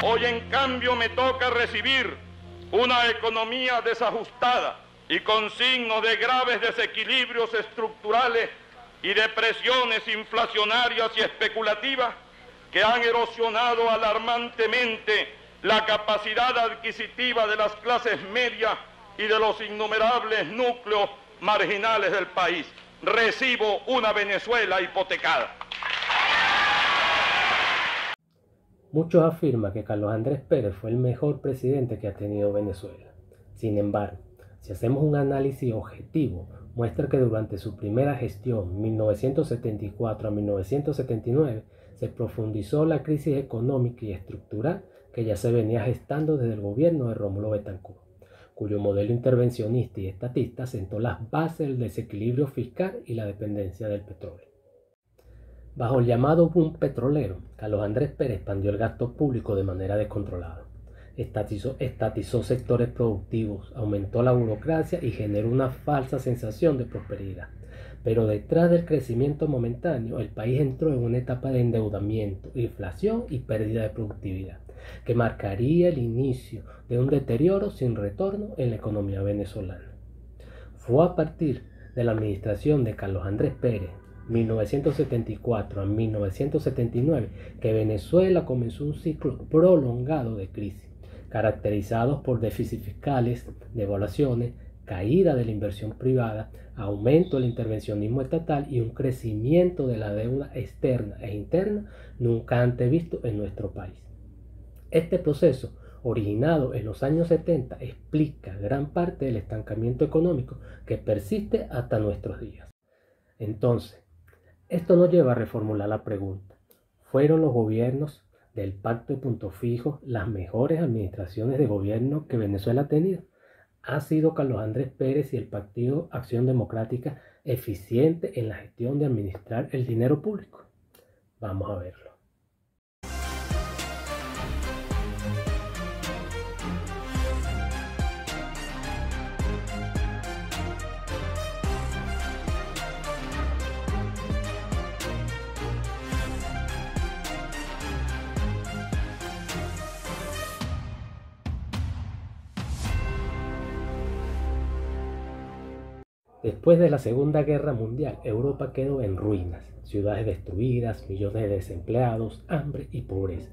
Hoy, en cambio, me toca recibir una economía desajustada y con signos de graves desequilibrios estructurales y de presiones inflacionarias y especulativas que han erosionado alarmantemente la capacidad adquisitiva de las clases medias y de los innumerables núcleos marginales del país. Recibo una Venezuela hipotecada. Muchos afirman que Carlos Andrés Pérez fue el mejor presidente que ha tenido Venezuela. Sin embargo, si hacemos un análisis objetivo, muestra que durante su primera gestión, 1974 a 1979, se profundizó la crisis económica y estructural que ya se venía gestando desde el gobierno de Rómulo Betancourt, cuyo modelo intervencionista y estatista sentó las bases del desequilibrio fiscal y la dependencia del petróleo. Bajo el llamado boom petrolero, Carlos Andrés Pérez expandió el gasto público de manera descontrolada. Estatizó sectores productivos, aumentó la burocracia y generó una falsa sensación de prosperidad. Pero detrás del crecimiento momentáneo, el país entró en una etapa de endeudamiento, inflación y pérdida de productividad, que marcaría el inicio de un deterioro sin retorno en la economía venezolana. Fue a partir de la administración de Carlos Andrés Pérez, 1974 a 1979, que Venezuela comenzó un ciclo prolongado de crisis, caracterizados por déficits fiscales, devaluaciones, caída de la inversión privada, aumento del intervencionismo estatal y un crecimiento de la deuda externa e interna nunca antes visto en nuestro país. Este proceso, originado en los años 70, explica gran parte del estancamiento económico que persiste hasta nuestros días. Entonces, esto nos lleva a reformular la pregunta: ¿fueron los gobiernos del Pacto de Punto Fijo las mejores administraciones de gobierno que Venezuela ha tenido? ¿Ha sido Carlos Andrés Pérez y el Partido Acción Democrática eficiente en la gestión de administrar el dinero público? Vamos a verlo. Después de la Segunda Guerra Mundial, Europa quedó en ruinas, ciudades destruidas, millones de desempleados, hambre y pobreza.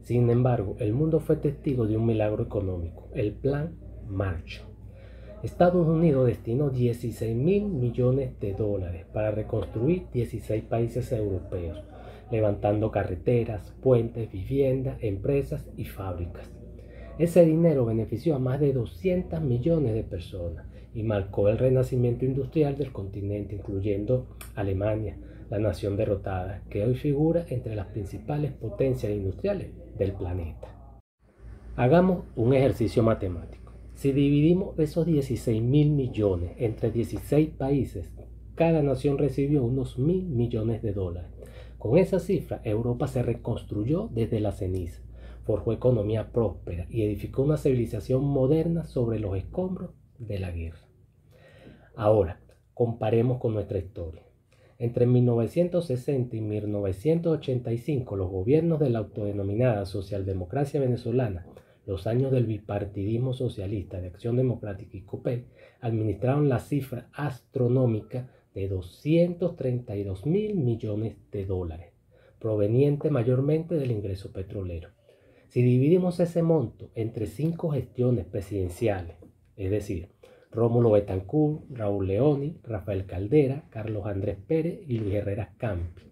Sin embargo, el mundo fue testigo de un milagro económico, el Plan Marshall. Estados Unidos destinó 16.000 millones de dólares para reconstruir 16 países europeos, levantando carreteras, puentes, viviendas, empresas y fábricas. Ese dinero benefició a más de 200 millones de personas y marcó el renacimiento industrial del continente, incluyendo Alemania, la nación derrotada, que hoy figura entre las principales potencias industriales del planeta. Hagamos un ejercicio matemático. Si dividimos esos 16.000 millones entre 16 países, cada nación recibió unos 1.000 millones de dólares. Con esa cifra, Europa se reconstruyó desde la ceniza, forjó economía próspera y edificó una civilización moderna sobre los escombros de la guerra. Ahora, comparemos con nuestra historia. Entre 1960 y 1985, los gobiernos de la autodenominada socialdemocracia venezolana, los años del bipartidismo socialista de Acción Democrática y COPEC, administraron la cifra astronómica de 232.000 millones de dólares, proveniente mayormente del ingreso petrolero. Si dividimos ese monto entre 5 gestiones presidenciales, es decir, Rómulo Betancourt, Raúl Leoni, Rafael Caldera, Carlos Andrés Pérez y Luis Herrera Campi,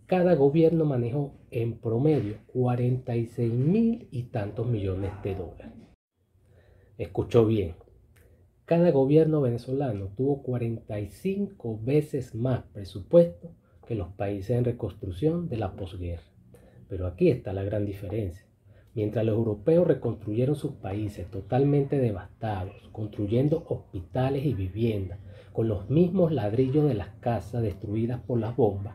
cada gobierno manejó en promedio 46.000 y tantos millones de dólares. Escuchó bien, cada gobierno venezolano tuvo 45 veces más presupuesto que los países en reconstrucción de la posguerra. Pero aquí está la gran diferencia. Mientras los europeos reconstruyeron sus países totalmente devastados, construyendo hospitales y viviendas con los mismos ladrillos de las casas destruidas por las bombas,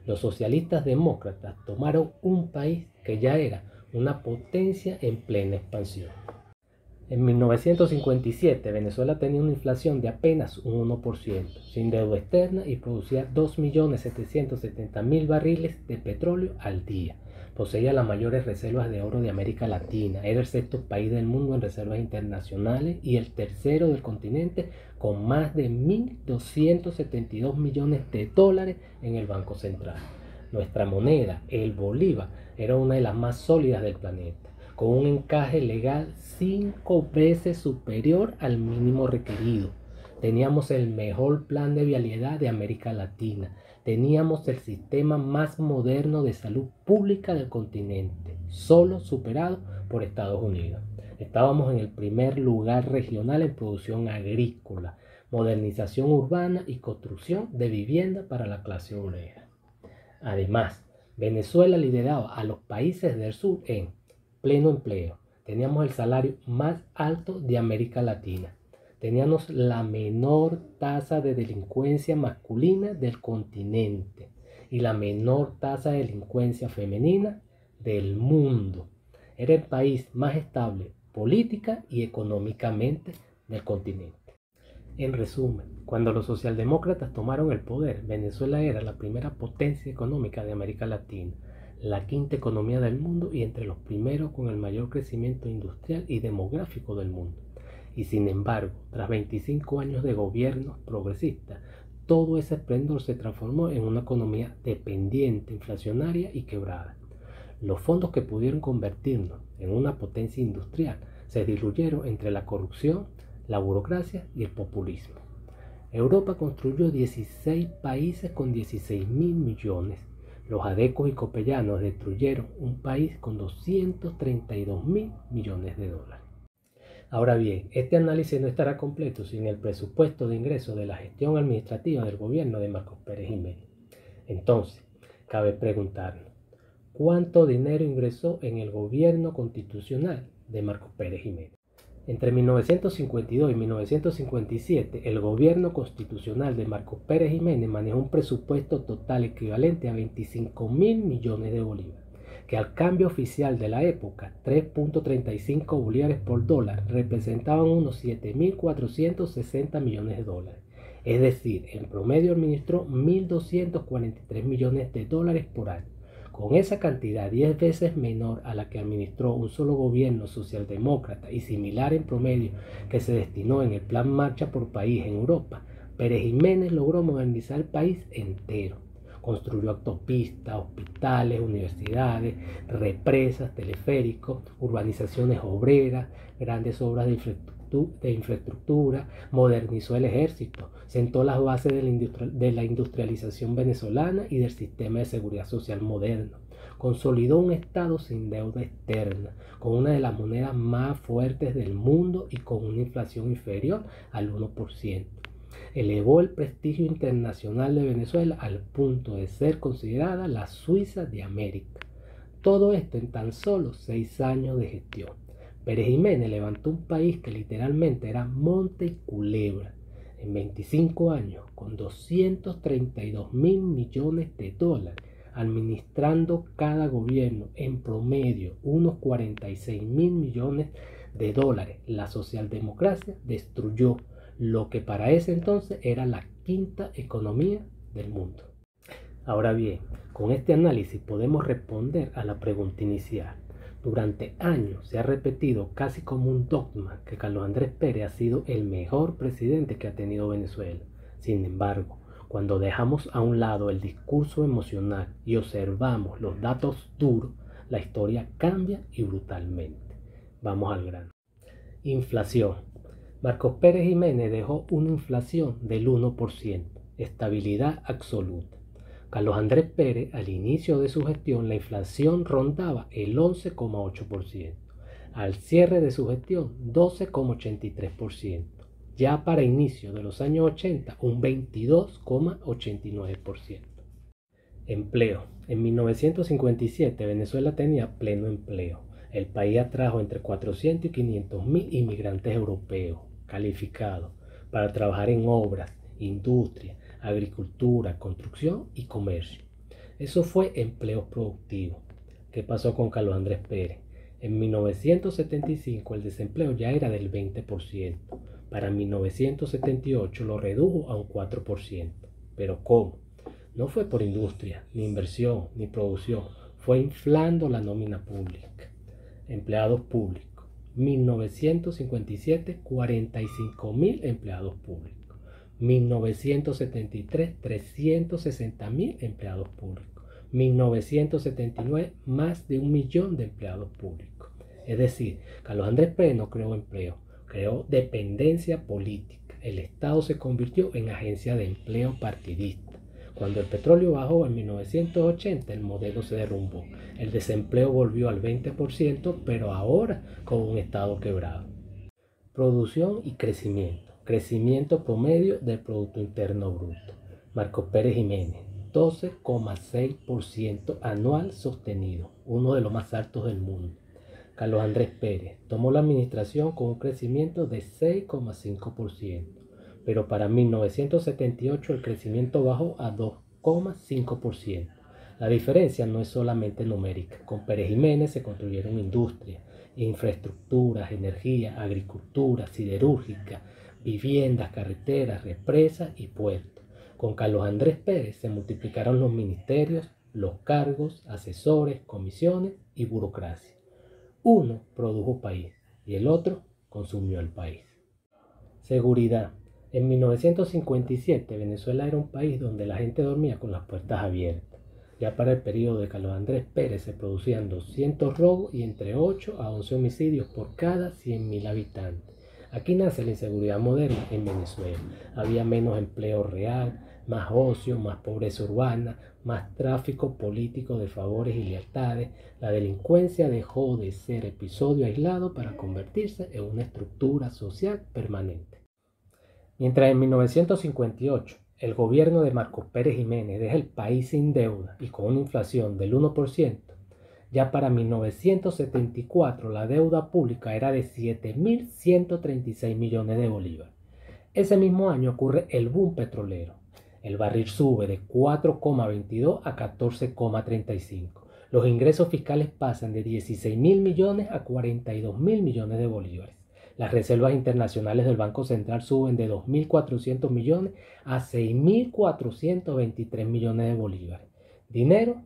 los socialistas demócratas tomaron un país que ya era una potencia en plena expansión. En 1957, Venezuela tenía una inflación de apenas un 1%, sin deuda externa y producía 2.770.000 barriles de petróleo al día, Poseía las mayores reservas de oro de América Latina, era el sexto país del mundo en reservas internacionales y el tercero del continente con más de 1.272 millones de dólares en el Banco Central. Nuestra moneda, el bolívar, era una de las más sólidas del planeta, con un encaje legal 5 veces superior al mínimo requerido. Teníamos el mejor plan de vialidad de América Latina. Teníamos el sistema más moderno de salud pública del continente, solo superado por Estados Unidos. Estábamos en el primer lugar regional en producción agrícola, modernización urbana y construcción de vivienda para la clase obrera. Además, Venezuela lideraba a los países del sur en pleno empleo. Teníamos el salario más alto de América Latina. Teníamos la menor tasa de delincuencia masculina del continente y la menor tasa de delincuencia femenina del mundo. Era el país más estable política y económicamente del continente. En resumen, cuando los socialdemócratas tomaron el poder, Venezuela era la primera potencia económica de América Latina, la quinta economía del mundo y entre los primeros con el mayor crecimiento industrial y demográfico del mundo. Y sin embargo, tras 25 años de gobiernos progresistas, todo ese esplendor se transformó en una economía dependiente, inflacionaria y quebrada. Los fondos que pudieron convertirnos en una potencia industrial se diluyeron entre la corrupción, la burocracia y el populismo. Europa construyó 16 países con 16.000 millones. Los adecos y copellanos destruyeron un país con 232.000 millones de dólares. Ahora bien, este análisis no estará completo sin el presupuesto de ingresos de la gestión administrativa del gobierno de Marcos Pérez Jiménez. Entonces, cabe preguntarnos, ¿cuánto dinero ingresó en el gobierno constitucional de Marcos Pérez Jiménez? Entre 1952 y 1957, el gobierno constitucional de Marcos Pérez Jiménez manejó un presupuesto total equivalente a 25.000 millones de bolívares, que al cambio oficial de la época, 3.35 bolívares por dólar, representaban unos 7.460 millones de dólares. Es decir, en promedio administró 1.243 millones de dólares por año. Con esa cantidad 10 veces menor a la que administró un solo gobierno socialdemócrata y similar en promedio que se destinó en el Plan Marcha por País en Europa, Pérez Jiménez logró modernizar el país entero. Construyó autopistas, hospitales, universidades, represas, teleféricos, urbanizaciones obreras, grandes obras de infraestructura, modernizó el ejército, sentó las bases de la industrialización venezolana y del sistema de seguridad social moderno, consolidó un Estado sin deuda externa, con una de las monedas más fuertes del mundo y con una inflación inferior al 1%. Elevó el prestigio internacional de Venezuela al punto de ser considerada la Suiza de América. Todo esto en tan solo 6 años de gestión. Pérez Jiménez levantó un país que literalmente era monte y culebra. En 25 años, con 232.000 millones de dólares, administrando cada gobierno en promedio unos 46.000 millones de dólares, la socialdemocracia destruyó lo que para ese entonces era la quinta economía del mundo. Ahora bien, con este análisis podemos responder a la pregunta inicial. Durante años se ha repetido casi como un dogma que Carlos Andrés Pérez ha sido el mejor presidente que ha tenido Venezuela. Sin embargo, cuando dejamos a un lado el discurso emocional y observamos los datos duros, la historia cambia y brutalmente. Vamos al grano. Inflación. Marcos Pérez Jiménez dejó una inflación del 1%, estabilidad absoluta. Carlos Andrés Pérez, al inicio de su gestión, la inflación rondaba el 11,8%. Al cierre de su gestión, 12,83%. Ya para inicio de los años 80, un 22,89%. Empleo. En 1957, Venezuela tenía pleno empleo. El país atrajo entre 400 y 500 mil inmigrantes europeos calificados para trabajar en obras, industria, agricultura, construcción y comercio. Eso fue empleo productivo. ¿Qué pasó con Carlos Andrés Pérez? En 1975 el desempleo ya era del 20%. Para 1978 lo redujo a un 4%. ¿Pero cómo? No fue por industria, ni inversión, ni producción. fue inflando la nómina pública. Empleados públicos. 1957, 45.000 empleados públicos. 1973, 360.000 empleados públicos. 1979, más de 1 millón de empleados públicos. Es decir, Carlos Andrés Pérez no creó empleo, creó dependencia política. El Estado se convirtió en agencia de empleo partidista. Cuando el petróleo bajó en 1980, el modelo se derrumbó. El desempleo volvió al 20%, pero ahora con un Estado quebrado. Producción y crecimiento. Crecimiento promedio del Producto Interno Bruto. Marcos Pérez Jiménez, 12,6% anual sostenido, uno de los más altos del mundo. Carlos Andrés Pérez tomó la administración con un crecimiento de 6,5%, pero para 1978 el crecimiento bajó a 2,5%. La diferencia no es solamente numérica. Con Pérez Jiménez se construyeron industrias, infraestructuras, energía, agricultura, siderúrgica, viviendas, carreteras, represas y puertos. Con Carlos Andrés Pérez se multiplicaron los ministerios, los cargos, asesores, comisiones y burocracia. Uno produjo país y el otro consumió el país. Seguridad. En 1957 Venezuela era un país donde la gente dormía con las puertas abiertas. Ya para el periodo de Carlos Andrés Pérez se producían 200 robos y entre 8 a 11 homicidios por cada 100.000 habitantes. Aquí nace la inseguridad moderna en Venezuela. Había menos empleo real, más ocio, más pobreza urbana, más tráfico político de favores y lealtades. La delincuencia dejó de ser episodio aislado para convertirse en una estructura social permanente. Mientras en 1958 el gobierno de Marcos Pérez Jiménez deja el país sin deuda y con una inflación del 1%, ya para 1974 la deuda pública era de 7.136 millones de bolívares. Ese mismo año ocurre el boom petrolero. El barril sube de 4,22 a 14,35. Los ingresos fiscales pasan de 16.000 millones a 42.000 millones de bolívares. Las reservas internacionales del Banco Central suben de 2.400 millones a 6.423 millones de bolívares. Dinero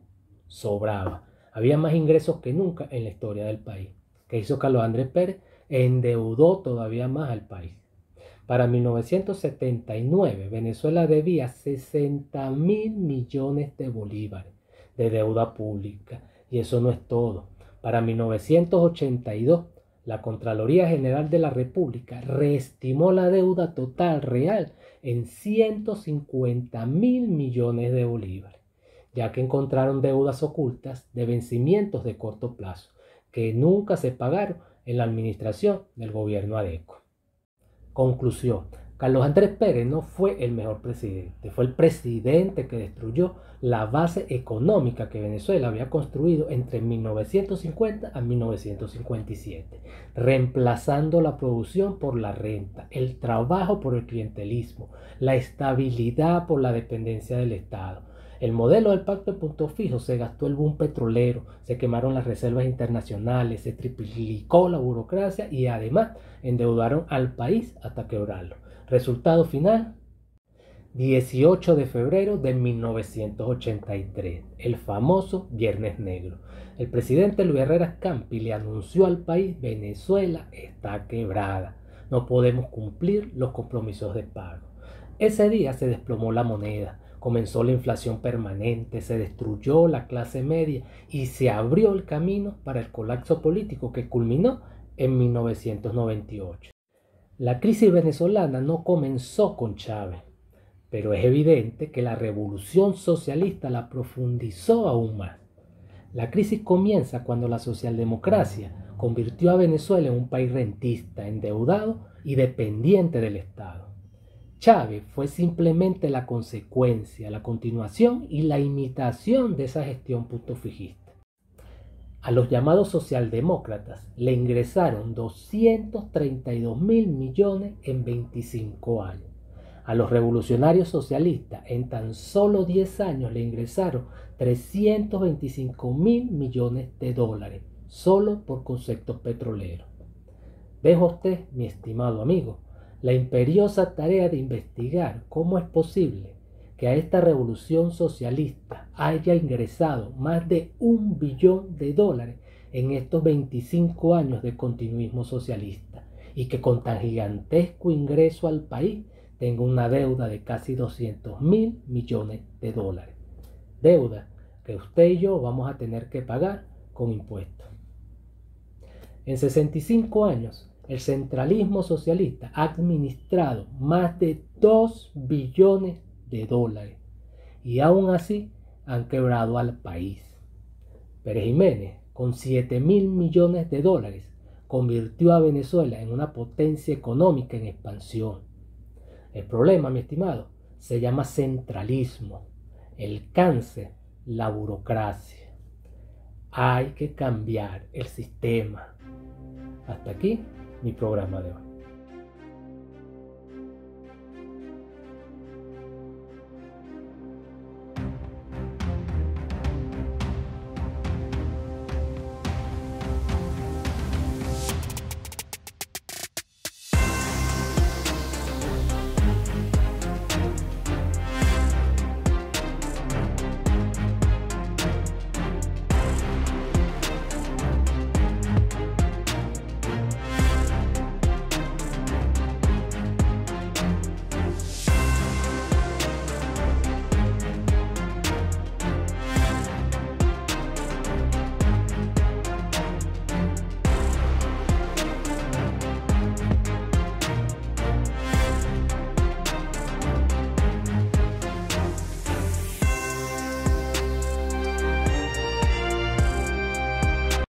sobraba. Había más ingresos que nunca en la historia del país. ¿Qué hizo Carlos Andrés Pérez? Endeudó todavía más al país. Para 1979, Venezuela debía 60.000 millones de bolívares de deuda pública. Y eso no es todo. Para 1982, la Contraloría General de la República reestimó la deuda total real en 150.000 millones de bolívares, ya que encontraron deudas ocultas de vencimientos de corto plazo, que nunca se pagaron en la administración del gobierno Areco. Conclusión. Carlos Andrés Pérez no fue el mejor presidente, fue el presidente que destruyó la base económica que Venezuela había construido entre 1950 a 1957, reemplazando la producción por la renta, el trabajo por el clientelismo, la estabilidad por la dependencia del Estado. El modelo del pacto de punto fijo se gastó el boom petrolero, se quemaron las reservas internacionales, se triplicó la burocracia y además endeudaron al país hasta quebrarlo. Resultado final, 18 de febrero de 1983, el famoso Viernes Negro. El presidente Luis Herrera Campi le anunció al país: Venezuela está quebrada, no podemos cumplir los compromisos de pago. Ese día se desplomó la moneda, comenzó la inflación permanente, se destruyó la clase media y se abrió el camino para el colapso político que culminó en 1998. La crisis venezolana no comenzó con Chávez, pero es evidente que la revolución socialista la profundizó aún más. La crisis comienza cuando la socialdemocracia convirtió a Venezuela en un país rentista, endeudado y dependiente del Estado. Chávez fue simplemente la consecuencia, la continuación y la imitación de esa gestión puntofijista. A los llamados socialdemócratas le ingresaron 232.000 millones en 25 años. A los revolucionarios socialistas en tan solo 10 años le ingresaron 325.000 millones de dólares, solo por conceptos petroleros. Dejo a usted, mi estimado amigo, la imperiosa tarea de investigar cómo es posible que a esta revolución socialista haya ingresado más de $1 billón en estos 25 años de continuismo socialista y que con tan gigantesco ingreso al país tenga una deuda de casi $200.000 millones. Deuda que usted y yo vamos a tener que pagar con impuestos. En 65 años, el centralismo socialista ha administrado más de $2 billones y aún así han quebrado al país. Pérez Jiménez, con $7.000 millones, convirtió a Venezuela en una potencia económica en expansión. El problema, mi estimado, se llama centralismo. El cáncer, la burocracia. Hay que cambiar el sistema. Hasta aquí mi programa de hoy.